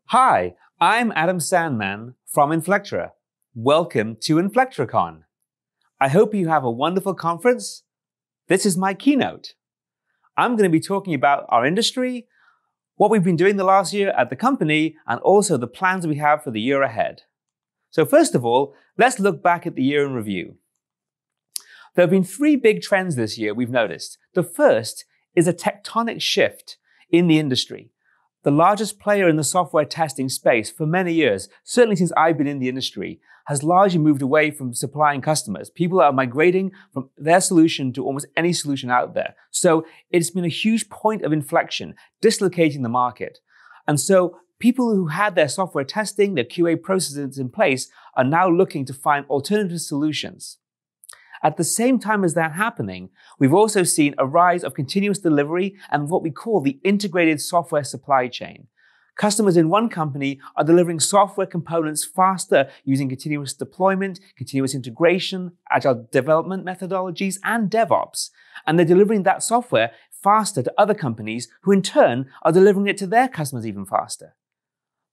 Hi, I'm Adam Sandman from Inflectra. Welcome to InflectraCon. I hope you have a wonderful conference. This is my keynote. I'm going to be talking about our industry, what we've been doing the last year at the company, and also the plans we have for the year ahead. So first of all, let's look back at the year in review. There have been three big trends this year we've noticed. The first is a tectonic shift in the industry. The largest player in the software testing space for many years, certainly since I've been in the industry, has largely moved away from supplying customers. People are migrating from their solution to almost any solution out there. So it's been a huge point of inflection, dislocating the market. And so people who had their software testing, their QA processes in place, are now looking to find alternative solutions. At the same time as that happening, we've also seen a rise of continuous delivery and what we call the integrated software supply chain. Customers in one company are delivering software components faster using continuous deployment, continuous integration, agile development methodologies, and DevOps. And they're delivering that software faster to other companies who in turn are delivering it to their customers even faster.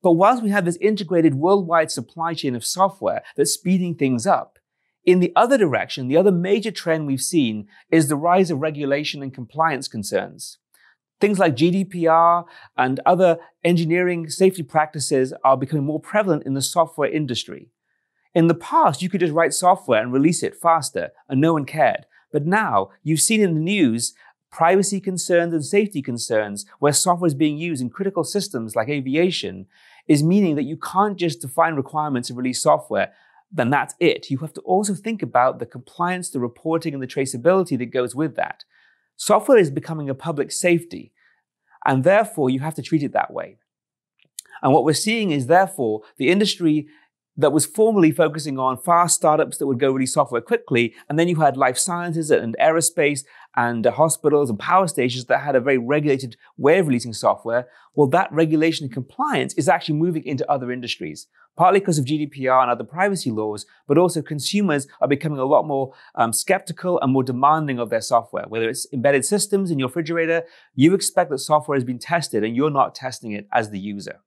But whilst we have this integrated worldwide supply chain of software that's speeding things up, in the other direction, the other major trend we've seen is the rise of regulation and compliance concerns. Things like GDPR and other engineering safety practices are becoming more prevalent in the software industry. In the past, you could just write software and release it faster, and no one cared. But now, you've seen in the news privacy concerns and safety concerns where software is being used in critical systems like aviation, is meaning that you can't just define requirements and release software. Then that's it. You have to also think about the compliance, the reporting, and the traceability that goes with that. Software is becoming a public safety, and therefore you have to treat it that way. And what we're seeing is therefore the industry that was formerly focusing on fast startups that would go release software quickly, and then you had life sciences and aerospace and hospitals and power stations that had a very regulated way of releasing software. Well, that regulation and compliance is actually moving into other industries, partly because of GDPR and other privacy laws, but also consumers are becoming a lot more skeptical and more demanding of their software. Whether it's embedded systems in your refrigerator, you expect that software has been tested and you're not testing it as the user.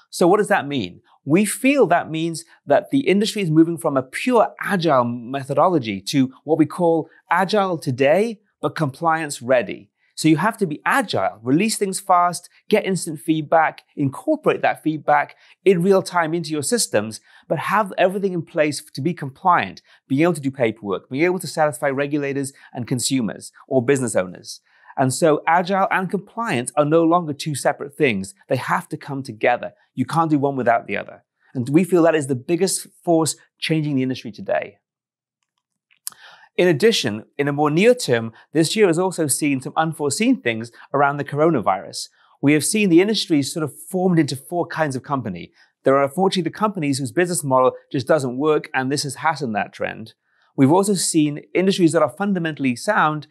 So what does that mean? We feel that means that the industry is moving from a pure agile methodology to what we call agile today, but compliance ready. So you have to be agile, release things fast, get instant feedback, incorporate that feedback in real time into your systems, but have everything in place to be compliant, being able to do paperwork, being able to satisfy regulators and consumers or business owners. And so agile and compliance are no longer two separate things. They have to come together. You can't do one without the other. And we feel that is the biggest force changing the industry today. In addition, in a more near term, this year has also seen some unforeseen things around the coronavirus. We have seen the industry sort of formed into four kinds of company. There are unfortunately the companies whose business model just doesn't work, and this has hastened that trend. We've also seen industries that are fundamentally sound,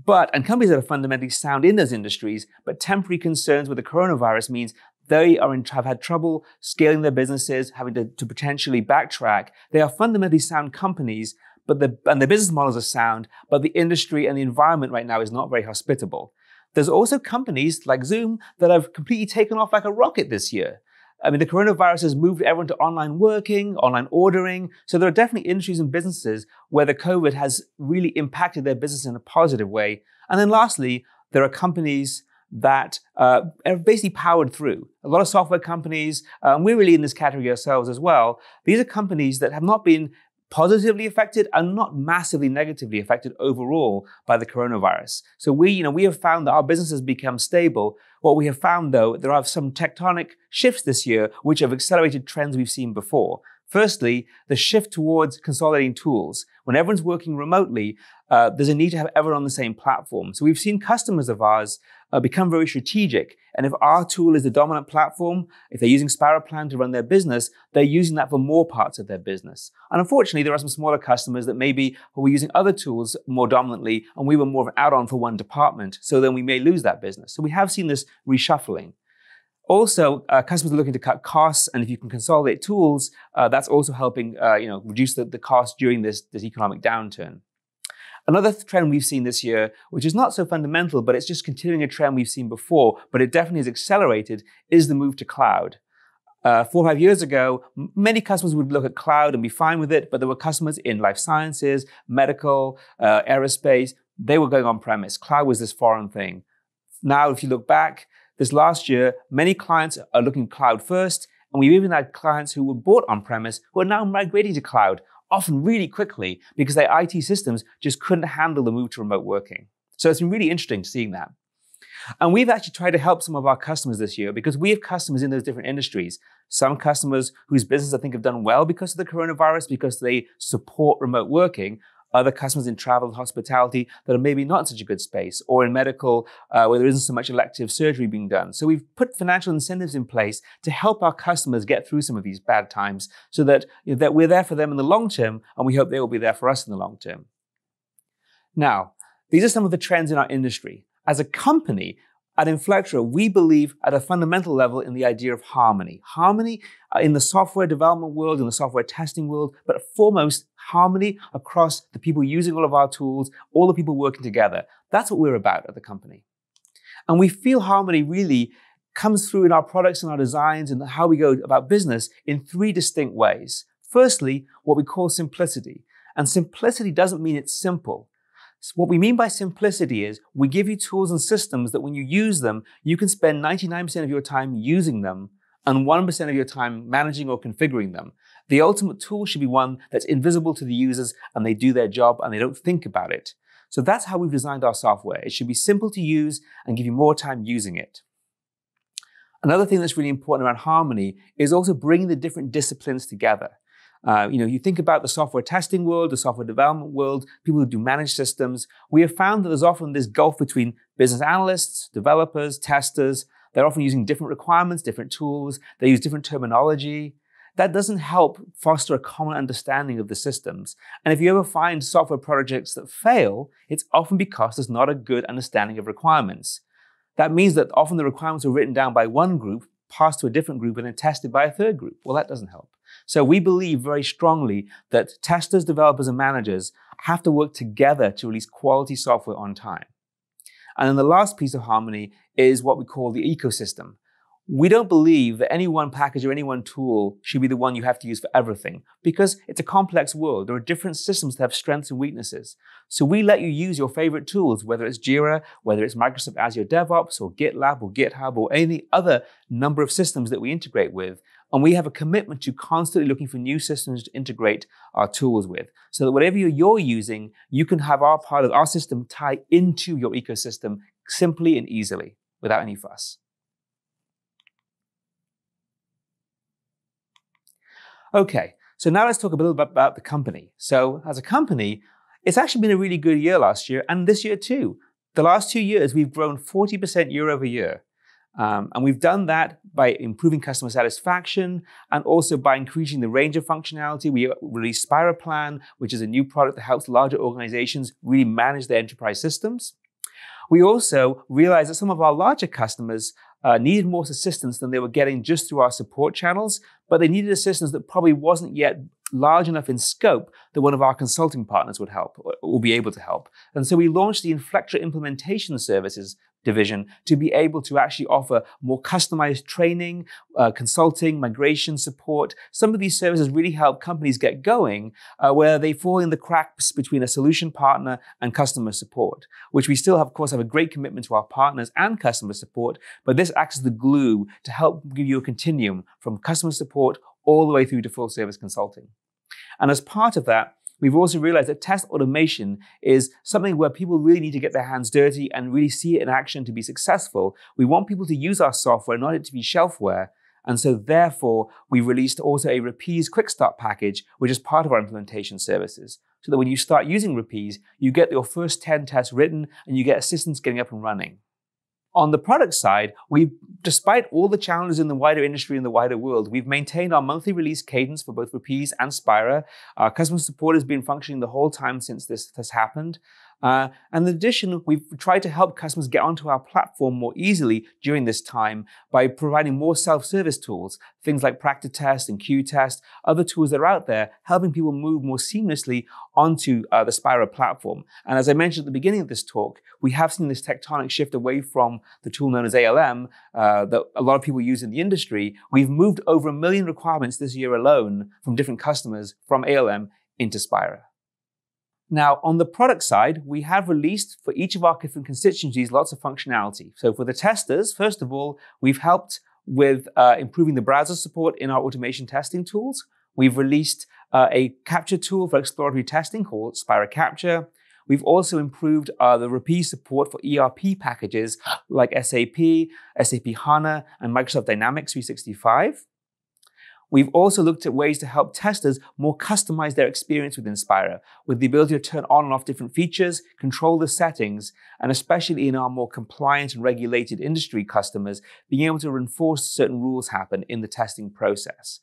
and companies that are fundamentally sound in those industries, but temporary concerns with the coronavirus means they have had trouble scaling their businesses, having to potentially backtrack. They are fundamentally sound companies, and their business models are sound, but the industry and the environment right now is not very hospitable. There's also companies like Zoom that have completely taken off like a rocket this year. I mean, the coronavirus has moved everyone to online working, online ordering. So there are definitely industries and businesses where the COVID has really impacted their business in a positive way. And then lastly, there are companies that are basically powered through. A lot of software companies, and we're really in this category ourselves as well. These are companies that have not been positively affected and not massively negatively affected overall by the coronavirus. So we have found that our business has become stable. What we have found, though, there are some tectonic shifts this year which have accelerated trends we've seen before. Firstly, the shift towards consolidating tools. When everyone's working remotely, there's a need to have everyone on the same platform. So we've seen customers of ours become very strategic. And if our tool is the dominant platform, if they're using SparrowPlan to run their business, they're using that for more parts of their business. And unfortunately, there are some smaller customers that maybe were using other tools more dominantly, and we were more of an add-on for one department. So then we may lose that business. So we have seen this reshuffling. Also, customers are looking to cut costs, and if you can consolidate tools, that's also helping reduce the cost during this economic downturn. Another trend we've seen this year, which is not so fundamental, but it's just continuing a trend we've seen before, but it definitely has accelerated, is the move to cloud. 4 or 5 years ago, many customers would look at cloud and be fine with it, but there were customers in life sciences, medical, aerospace. They were going on-premise. Cloud was this foreign thing. Now, if you look back, this last year, many clients are looking cloud first, and we've even had clients who were bought on-premise who are now migrating to cloud, often really quickly, because their IT systems just couldn't handle the move to remote working. So it's been really interesting seeing that. And we've actually tried to help some of our customers this year because we have customers in those different industries. Some customers whose business I think have done well because of the coronavirus, because they support remote working. Other customers in travel and hospitality that are maybe not in such a good space, or in medical where there isn't so much elective surgery being done. So we've put financial incentives in place to help our customers get through some of these bad times so that, that we're there for them in the long term, and we hope they will be there for us in the long term. Now, these are some of the trends in our industry. As a company, at Inflectra, we believe at a fundamental level in the idea of harmony. Harmony in the software development world, in the software testing world, but foremost, harmony across the people using all of our tools, all the people working together. That's what we're about at the company. And we feel harmony really comes through in our products and our designs and how we go about business in 3 distinct ways. Firstly, what we call simplicity. And simplicity doesn't mean it's simple. So what we mean by simplicity is we give you tools and systems that when you use them, you can spend 99% of your time using them and 1% of your time managing or configuring them. The ultimate tool should be one that's invisible to the users and they do their job and they don't think about it. So that's how we've designed our software. It should be simple to use and give you more time using it. Another thing that's really important around harmony is also bringing the different disciplines together. You think about the software testing world, the software development world, people who do managed systems. We have found that there's often this gulf between business analysts, developers, testers. They're often using different requirements, different tools. They use different terminology. That doesn't help foster a common understanding of the systems. And if you ever find software projects that fail, it's often because there's not a good understanding of requirements. That means that often the requirements are written down by one group, passed to a different group, and then tested by a third group. Well, that doesn't help. So we believe very strongly that testers, developers, and managers have to work together to release quality software on time. And then the last piece of harmony is what we call the ecosystem. We don't believe that any one package or any one tool should be the one you have to use for everything because it's a complex world. There are different systems that have strengths and weaknesses. So we let you use your favorite tools, whether it's Jira, whether it's Microsoft Azure DevOps or GitLab or GitHub or any other number of systems that we integrate with. And we have a commitment to constantly looking for new systems to integrate our tools with so that whatever you're using, you can have our part of our system tie into your ecosystem simply and easily without any fuss. Okay, so now let's talk a little bit about the company. So as a company, it's actually been a really good year last year and this year too. The last 2 years, we've grown 40% year over year. And we've done that by improving customer satisfaction and also by increasing the range of functionality. We released Spira Plan, which is a new product that helps larger organizations really manage their enterprise systems. We also realized that some of our larger customers needed more assistance than they were getting just through our support channels, but they needed assistance that probably wasn't yet large enough in scope that one of our consulting partners would help or be able to help. And so we launched the Inflectra Implementation Services division to be able to actually offer more customized training, consulting, migration support. Some of these services really help companies get going where they fall in the cracks between a solution partner and customer support, which we still have, of course, have a great commitment to our partners and customer support, but this acts as the glue to help give you a continuum from customer support all the way through to full service consulting. And as part of that, we've also realized that test automation is something where people really need to get their hands dirty and really see it in action to be successful. We want people to use our software, not it to be shelfware. And so therefore, we released also a Rapise Quick Start package, which is part of our implementation services. So that when you start using Rapise, you get your first 10 tests written and you get assistance getting up and running. On the product side, despite all the challenges in the wider industry and the wider world, we've maintained our monthly release cadence for both Rapise and Spira. Our customer support has been functioning the whole time since this has happened. And in addition, we've tried to help customers get onto our platform more easily during this time by providing more self-service tools, things like Practice Test and Q-Test, other tools that are out there, helping people move more seamlessly onto the Spira platform. And as I mentioned at the beginning of this talk, we have seen this tectonic shift away from the tool known as ALM that a lot of people use in the industry. We've moved over 1 million requirements this year alone from different customers from ALM into Spira. Now, on the product side, we have released for each of our different constituencies lots of functionality. So for the testers, first of all, we've helped with improving the browser support in our automation testing tools. We've released a capture tool for exploratory testing called Spira Capture. We've also improved the repeat support for ERP packages like SAP, SAP HANA, and Microsoft Dynamics 365. We've also looked at ways to help testers more customize their experience within Spira, with the ability to turn on and off different features, control the settings, and especially in our more compliant and regulated industry customers, being able to enforce certain rules happen in the testing process.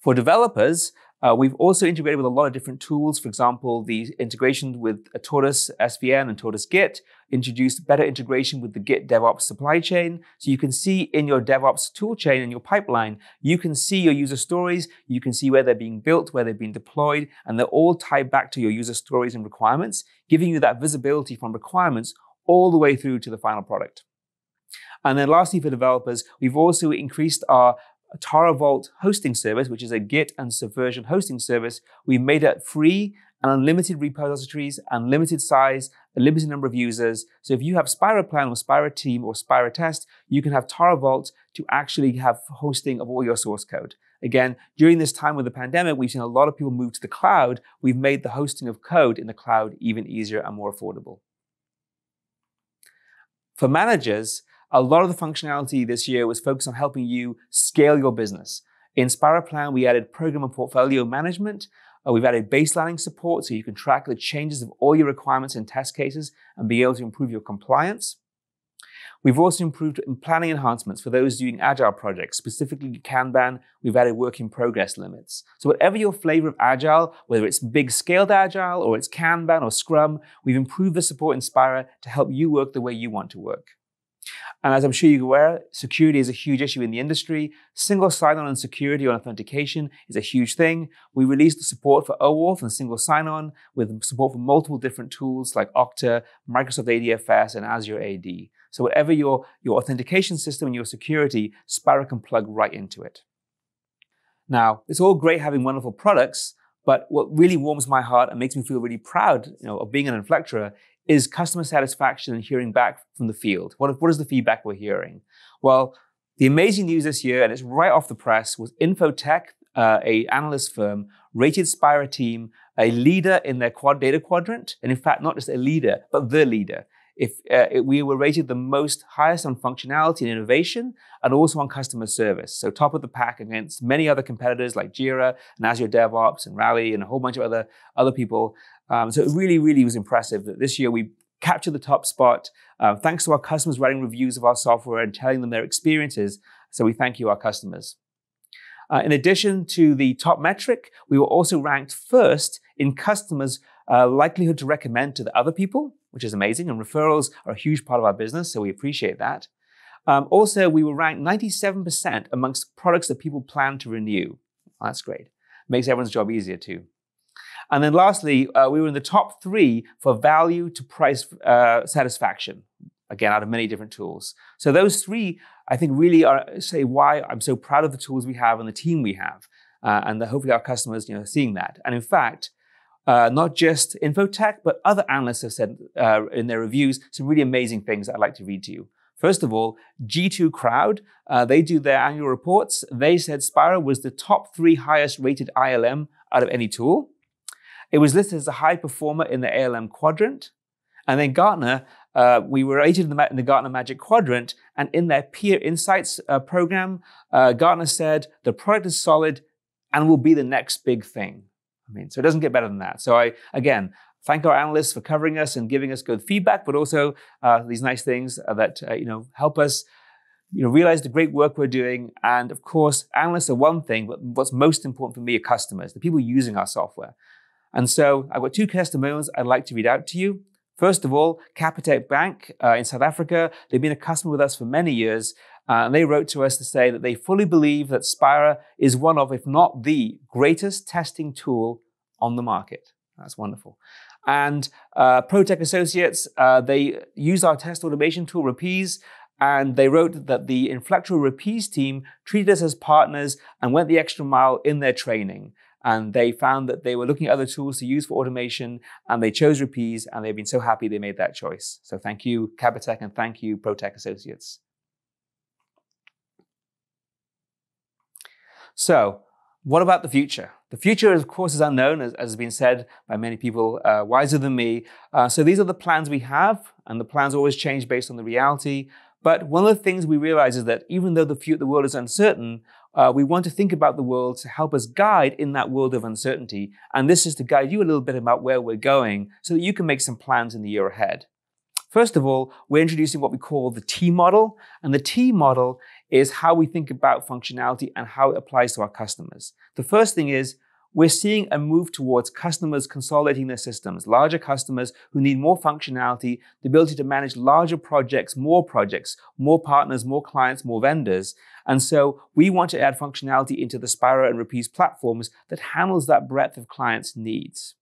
For developers, we've also integrated with a lot of different tools. For example, the integration with Tortoise SVN and Tortoise Git introduced better integration with the Git DevOps supply chain. So you can see in your DevOps toolchain and your pipeline, you can see your user stories, you can see where they're being built, where they've been deployed, and they're all tied back to your user stories and requirements, giving you that visibility from requirements all the way through to the final product. And then lastly, for developers, we've also increased our Tara Vault hosting service, which is a Git and Subversion hosting service. We've made it free and unlimited repositories, unlimited size, a limited number of users. So if you have Spira Plan or Spira Team or Spira Test, you can have Tara Vault to actually have hosting of all your source code. Again, during this time with the pandemic, we've seen a lot of people move to the cloud. We've made the hosting of code in the cloud even easier and more affordable. For managers, a lot of the functionality this year was focused on helping you scale your business. In Spira Plan, we added program and portfolio management. We've added baselining support so you can track the changes of all your requirements and test cases and be able to improve your compliance. We've also improved planning enhancements for those doing Agile projects, specifically Kanban. We've added work in progress limits. So whatever your flavor of Agile, whether it's big scaled Agile or it's Kanban or Scrum, we've improved the support in Spira to help you work the way you want to work. And as I'm sure you're aware, security is a huge issue in the industry. Single sign-on and security on authentication is a huge thing. We released the support for OAuth and single sign-on with support for multiple different tools like Okta, Microsoft ADFS, and Azure AD. So whatever your authentication system and your security, Spira can plug right into it. Now, it's all great having wonderful products, but what really warms my heart and makes me feel really proud, of being an Inflectra is customer satisfaction and hearing back from the field. What is the feedback we're hearing? Well, the amazing news this year, and it's right off the press, was Infotech, a analyst firm, rated Spira Team a leader in their data quadrant, and in fact, not just a leader, but the leader. We were rated the most highest on functionality and innovation, and also on customer service. So top of the pack against many other competitors like Jira and Azure DevOps and Rally and a whole bunch of other people. So it really, really was impressive that this year we captured the top spot, thanks to our customers writing reviews of our software and telling them their experiences. So we thank you, our customers. In addition to the top metric, we were also ranked first in customers' likelihood to recommend to the other people, which is amazing. And referrals are a huge part of our business, so we appreciate that. Also, we were ranked 97% amongst products that people plan to renew. That's great. Makes everyone's job easier too. And then lastly, we were in the top 3 for value to price satisfaction, again, out of many different tools. So those 3, I think, really say why I'm so proud of the tools we have and the team we have. And hopefully our customers, seeing that. And in fact, not just Infotech, but other analysts have said in their reviews some really amazing things I'd like to read to you. First of all, G2 Crowd, they do their annual reports. They said Spira was the top 3 highest rated ILM out of any tool. It was listed as a high performer in the ALM quadrant. And then Gartner, we were rated in the Gartner Magic Quadrant, and in their Peer Insights program, Gartner said the product is solid and will be the next big thing. So it doesn't get better than that. So I, again, thank our analysts for covering us and giving us good feedback, but also these nice things that help us realize the great work we're doing. And of course, analysts are one thing, but what's most important for me are customers, the people using our software. And so I've got 2 testimonials I'd like to read out to you. First of all, Capitec Bank in South Africa, they've been a customer with us for many years. And they wrote to us to say that they fully believe that Spira is one of, if not the greatest testing tool on the market. That's wonderful. And ProTech Associates, they use our test automation tool, Repease, and they wrote that the Inflectra Repease team treated us as partners and went the extra mile in their training. And they found that they were looking at other tools to use for automation, and they chose Repease, and they've been so happy they made that choice. So thank you, Capitec, and thank you, ProTech Associates. So, what about the future? The future, of course, is unknown, as has been said by many people wiser than me. So these are the plans we have, and the plans always change based on the reality. But one of the things we realize is that even though the world is uncertain, we want to think about the world to help us guide in that world of uncertainty. And this is to guide you a little bit about where we're going so that you can make some plans in the year ahead. First of all, we're introducing what we call the T model. And the T model is how we think about functionality and how it applies to our customers. The first thing is we're seeing a move towards customers consolidating their systems, larger customers who need more functionality, the ability to manage larger projects, more partners, more clients, more vendors. And so we want to add functionality into the Spira and Repease platforms that handles that breadth of clients' needs.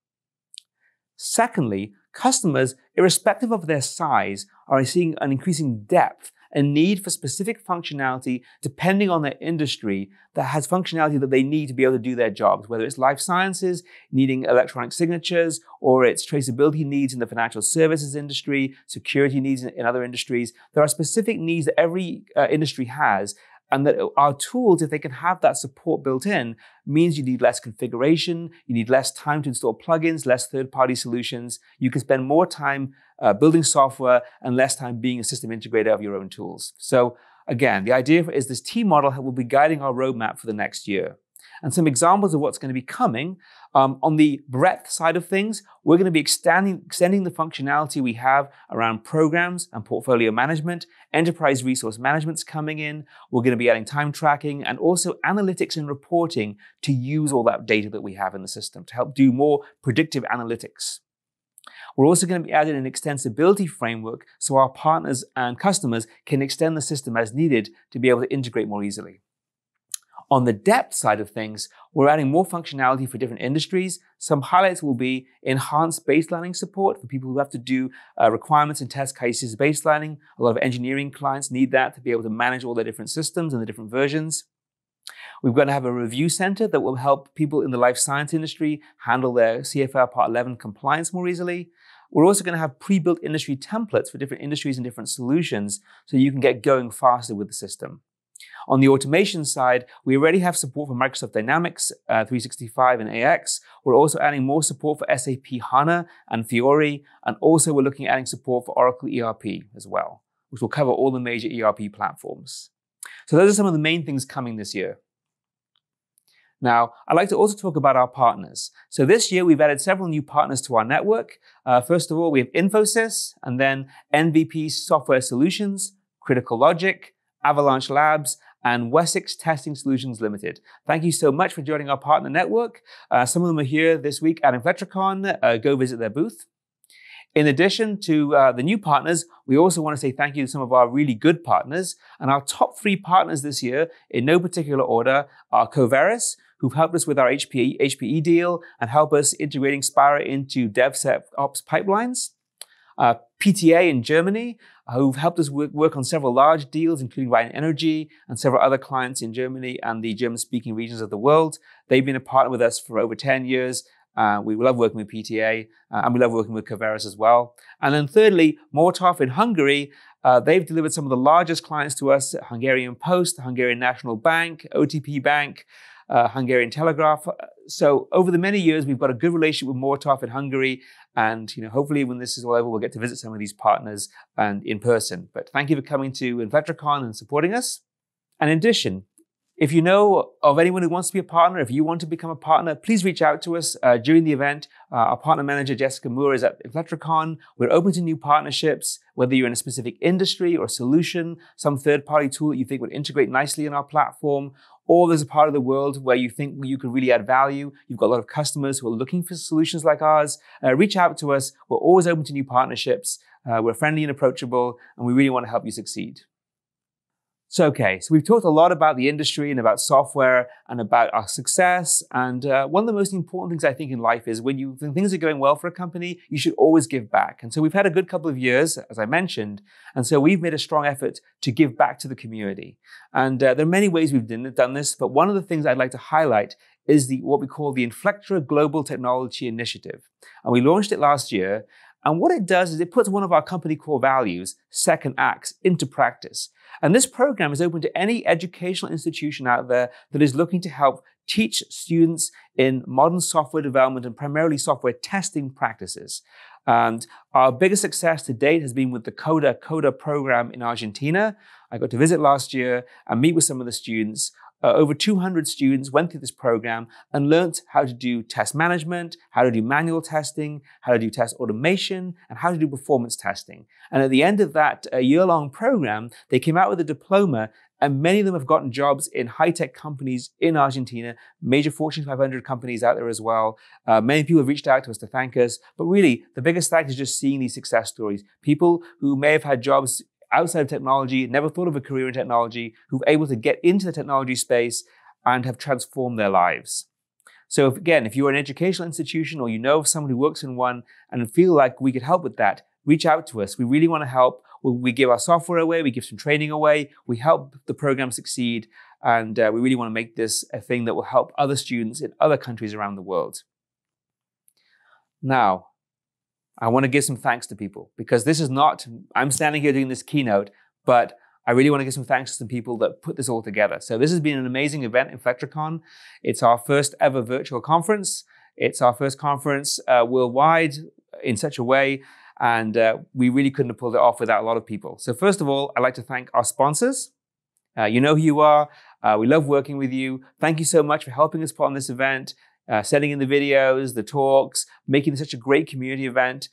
Secondly, customers, irrespective of their size, are seeing an increasing depth and need for specific functionality depending on their industry that has functionality that they need to be able to do their jobs, whether it's life sciences, needing electronic signatures, or it's traceability needs in the financial services industry, security needs in other industries. There are specific needs that every industry has, and that our tools, if they can have that support built in, means you need less configuration, you need less time to install plugins, less third-party solutions. You can spend more time building software and less time being a system integrator of your own tools. So again, the idea is this T model will be guiding our roadmap for the next year. And some examples of what's going to be coming. On the breadth side of things, we're going to be extending the functionality we have around programs and portfolio management. Enterprise resource management's coming in. We're going to be adding time tracking and also analytics and reporting to use all that data that we have in the system to help do more predictive analytics. We're also going to be adding an extensibility framework so our partners and customers can extend the system as needed to be able to integrate more easily. On the depth side of things, we're adding more functionality for different industries. Some highlights will be enhanced baselining support for people who have to do requirements and test cases baselining. A lot of engineering clients need that to be able to manage all their different systems and the different versions. We're going to have a review center that will help people in the life science industry handle their CFR Part 11 compliance more easily. We're also going to have pre-built industry templates for different industries and different solutions so you can get going faster with the system. On the automation side, we already have support for Microsoft Dynamics 365 and AX. We're also adding more support for SAP HANA and Fiori, and also we're looking at adding support for Oracle ERP as well, which will cover all the major ERP platforms. So those are some of the main things coming this year. Now, I'd like to also talk about our partners. So this year, we've added several new partners to our network. First of all, we have Infosys, and then MVP Software Solutions, Critical Logic, Avalanche Labs, and Wessex Testing Solutions Limited. Thank you so much for joining our partner network. Some of them are here this week at InflectraCon. Go visit their booth. In addition to the new partners, we also want to say thank you to some of our really good partners. And our top 3 partners this year, in no particular order, are Coveris, who've helped us with our HPE deal and help us integrating Spira into DevOps pipelines. PTA in Germany, who've helped us work on several large deals, including Ryan Energy and several other clients in Germany and the German-speaking regions of the world. They've been a partner with us for over 10 years. We love working with PTA, and we love working with Coveris as well. And then thirdly, Mortov in Hungary. They've delivered some of the largest clients to us, Hungarian Post, Hungarian National Bank, OTP Bank, Hungarian Telegraph. So over the many years, we've got a good relationship with Mortov in Hungary. And hopefully when this is all over, we'll get to visit some of these partners and in person. But thank you for coming to InflectraCon and supporting us. And in addition, if you know of anyone who wants to be a partner, if you want to become a partner, please reach out to us during the event. Our partner manager, Jessica Moore, is at InflectraCon. We're open to new partnerships, whether you're in a specific industry or solution, some third-party tool that you think would integrate nicely in our platform, or there's a part of the world where you think you could really add value, you've got a lot of customers who are looking for solutions like ours, reach out to us. We're always open to new partnerships. We're friendly and approachable, and we really want to help you succeed. So we've talked a lot about the industry and about software and about our success. And one of the most important things I think in life is when things are going well for a company, you should always give back. And so we've had a good couple of years, as I mentioned. And so we've made a strong effort to give back to the community. And there are many ways we've done this, but one of the things I'd like to highlight is what we call the Inflectra Global Technology Initiative. And we launched it last year. And what it does is it puts one of our company core values, second acts, into practice. And this program is open to any educational institution out there that is looking to help teach students in modern software development and primarily software testing practices. And our biggest success to date has been with the Coda program in Argentina. I got to visit last year and meet with some of the students. Over 200 students went through this program and learned how to do test management, how to do manual testing, how to do test automation, and how to do performance testing. And at the end of that year-long program, they came out with a diploma, and many of them have gotten jobs in high-tech companies in Argentina, major Fortune 500 companies out there as well. Many people have reached out to us to thank us. But really, the biggest fact is just seeing these success stories. People who may have had jobs outside of technology, never thought of a career in technology, who've able to get into the technology space and have transformed their lives. So if you're an educational institution or you know of someone who works in one and feel like we could help with that, reach out to us. We really want to help. We give our software away, we give some training away, we help the program succeed, and we really want to make this a thing that will help other students in other countries around the world. Now, I want to give some thanks to people because this is not, I'm standing here doing this keynote, but I really want to give some thanks to some people that put this all together. So this has been an amazing event, InflectraCon. It's our first ever virtual conference. It's our first conference worldwide in such a way, and we really couldn't have pulled it off without a lot of people. So first of all, I'd like to thank our sponsors. You know who you are. We love working with you. Thank you so much for helping us put on this event. Sending in the videos, the talks, making this such a great community event,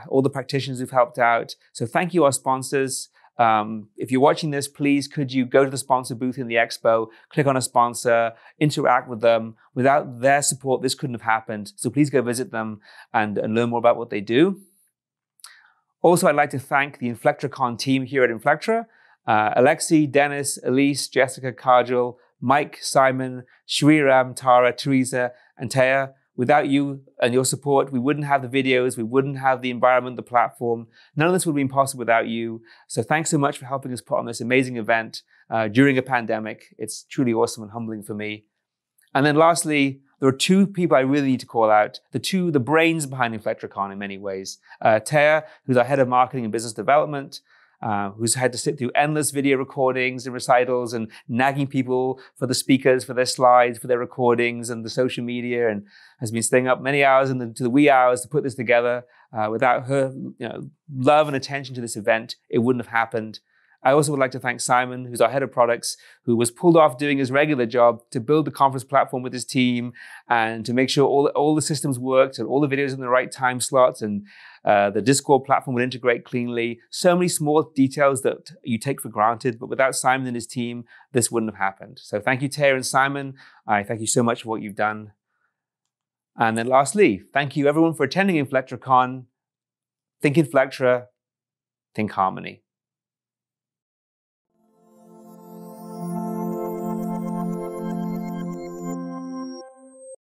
all the practitioners who've helped out. So thank you, our sponsors. If you're watching this, please, could you go to the sponsor booth in the expo, click on a sponsor, interact with them. Without their support, this couldn't have happened. So please go visit them and learn more about what they do. Also, I'd like to thank the InflectraCon team here at Inflectra. Alexi, Dennis, Elise, Jessica, Kajal, Mike, Simon, Shriram, Tara, Teresa, and Taya. Without you and your support, we wouldn't have the videos, we wouldn't have the environment, the platform. None of this would have been possible without you. So thanks so much for helping us put on this amazing event during a pandemic. It's truly awesome and humbling for me. And then lastly, there are two people I really need to call out, the brains behind InflectraCon in many ways. Taya, who's our head of marketing and business development, who's had to sit through endless video recordings and recitals and nagging people for the speakers, for their slides, for their recordings and the social media, and has been staying up many hours to the wee hours to put this together. Without her love and attention to this event, it wouldn't have happened. I also would like to thank Simon, who's our head of products, who was pulled off doing his regular job to build the conference platform with his team and to make sure all the systems worked and all the videos in the right time slots and the Discord platform would integrate cleanly. So many small details that you take for granted, but without Simon and his team, this wouldn't have happened. So thank you, Taya and Simon. I thank you so much for what you've done. And then lastly, thank you everyone for attending InflectraCon. Think Inflectra, think harmony.